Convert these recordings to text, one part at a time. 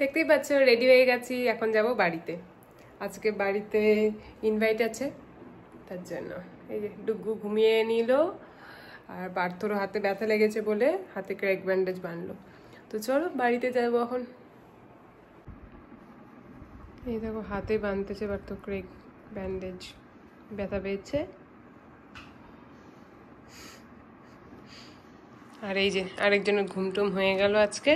দেখতেই পাচ্ছ রেডি হয়ে গেছি, এখন যাব বাড়িতে। আজকে বাড়িতে ইনভাইট আছে, তার জন্য এই যে ডুগু ঘুমিয়ে নিল, আর পার্থরও হাতে ব্যথা লেগেছে বলে হাতে ক্র্যাক ব্যান্ডেজ বাঁধলো। তো চলো বাড়িতে যাবো এখন। এই দেখো হাতে বাঁধতেছে পার্থ ক্র্যাক ব্যান্ডেজ, ব্যথা পেয়েছে। আর এই যে আরেকজনের ঘুমটুম হয়ে গেল আজকে।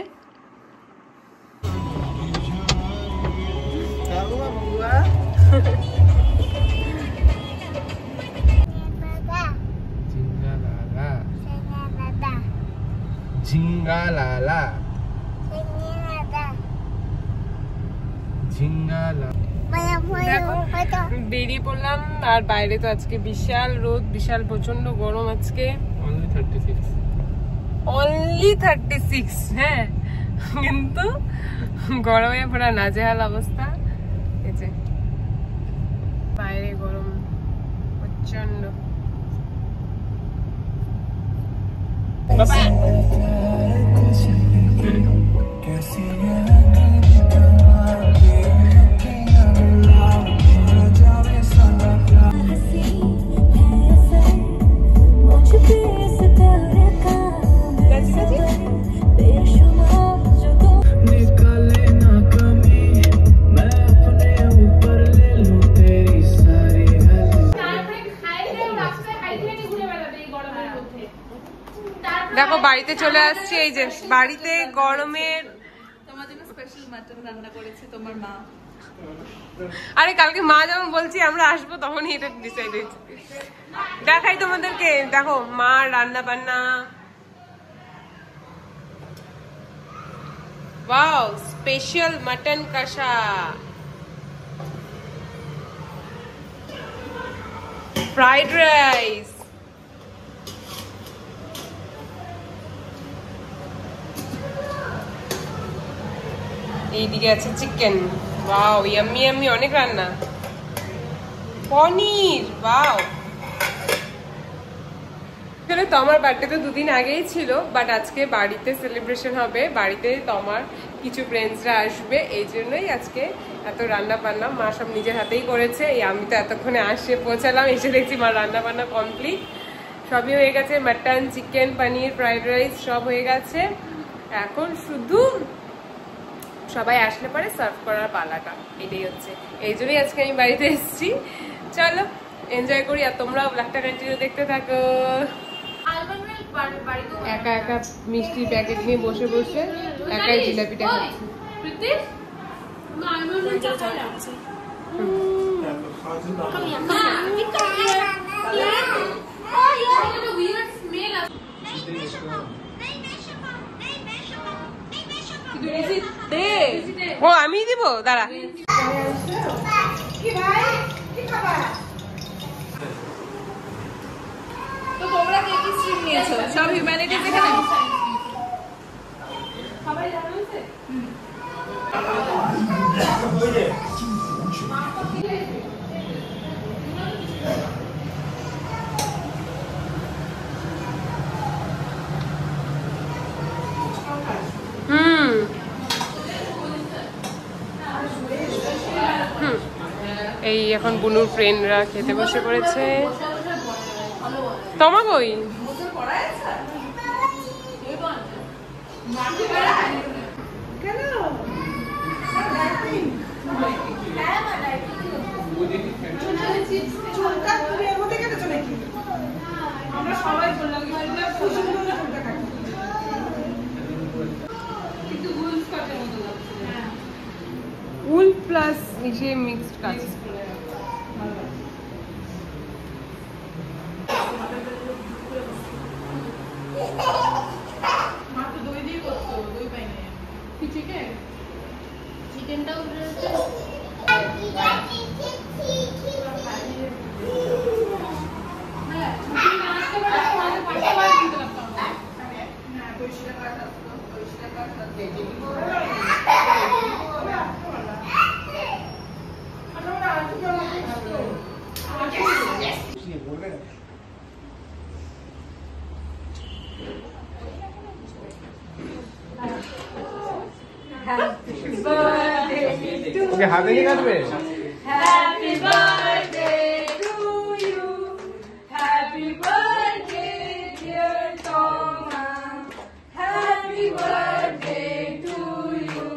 বেরিয়ে পড়লাম, আর বাইরে তো আজকে বিশাল রোদ, বিশাল প্রচন্ড গরম আজকে। অনলি 36, হ্যাঁ, কিন্তু গরমে পুরো নাজেহাল অবস্থা। এই যে বাইরে গরম প্রচন্ড। দেখো বাড়িতে চলে আসছি, এই যে বাড়িতে গরমের তোমার জন্য স্পেশাল মাটন রান্না করেছে তোমার মা। আরে কালকে মা যখন বলছি আমরা আসবো তখনই এটা ডিসাইড হয়েছে। দেখাই তোমাদেরকে, দেখো মা রান্না বান্না। ওয়াও, স্পেশাল মাটন কষা, ফ্রাইড রাইস, এইদিকে আছে চিকেন। ওয়াও, ইয়াম্মি ইয়াম্মি, অনেক রান্না। পনির, ওয়াও। আসলে তোমার বার্থডে তো দুদিন আগেই ছিল, বাট আজকে বাড়িতে সেলিব্রেশন হবে, বাড়িতে তোমার কিছু ফ্রেন্ডসরা আসবে, এই জন্যই আজকে এত রান্না বান্না মা সব নিজের হাতেই করেছে। এই আমি তো এতক্ষণে আসে পৌঁছালাম, এসে দেখছি মা রান্না বান্না কমপ্লিট, সবই হয়ে গেছে। মাটন, চিকেন, পনির, ফ্রাইড রাইস সব হয়ে গেছে। এখন শুধু সবাই আসলে পরে সার্ভ করার পালাটা, এটাই হচ্ছে। এই জন্যই আজকে আমি বাড়িতে এসেছি। চলো এনজয় করি, আর তোমরাও ব্লগটা কন্টিনিউ দেখতে থাকো। একা একা মিষ্টির প্যাকেট নিয়ে বসে বসে একাই জিলাপিটা খাচ্ছি। ও আমি দিব, দাঁড়া। তো তোমরা কে কি স্ট্রিম নিয়েছো? সব হিউম্যানিটিজ এখানে? সবাই জানা হয়েছে? এই এখন বুনুর ফ্রেন্ডরা খেতে বসে পড়েছে। তোমা কই? আমরা সবাই বললাম উল প্লাস ইসে মিক্সড কাজ। চিকেনটাও ওকে হাতে নিয়ে কাটবে। Happy birthday to you. Happy birthday, dear Thomas. Happy birthday to you.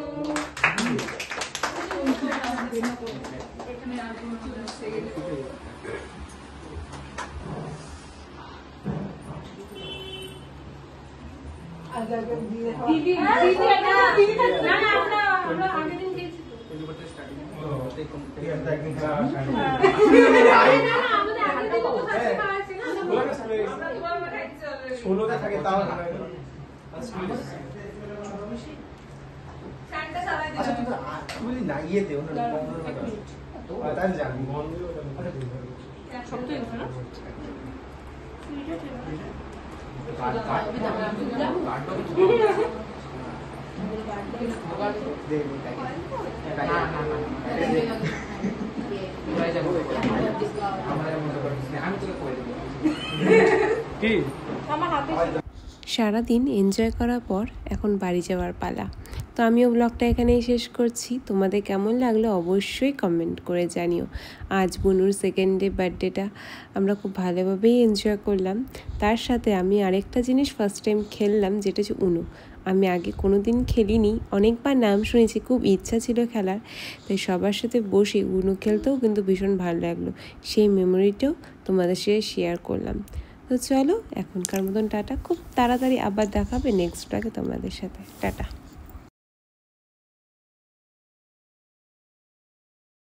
दीदी ना আমরা আগের দিন খেয়েছি সারাদিন এনজয় করার পর এখন বাড়ি যাওয়ার পালা। তো আমিও ব্লগটা এখানেই শেষ করছি। তোমাদের কেমন লাগলো অবশ্যই কমেন্ট করে জানিও। আজ বুনুর সেকেন্ড ডে বার্থডেটা আমরা খুব ভালোভাবেই এনজয় করলাম। তার সাথে আমি আরেকটা জিনিস ফার্স্ট টাইম খেললাম, যেটা হচ্ছে উনো। আমি আগে কোনো দিন খেলিনি, অনেকবার নাম শুনেছি, খুব ইচ্ছা ছিল খেলার। তাই সবার সাথে বসে উনো খেলতেও কিন্তু ভীষণ ভালো লাগলো। সেই মেমোরিটাও তোমাদের সাথে শেয়ার করলাম। তো চলো এখনকার মতন টাটা। খুব তাড়াতাড়ি আবার দেখাবে নেক্সট ব্লগে তোমাদের সাথে। টাটা।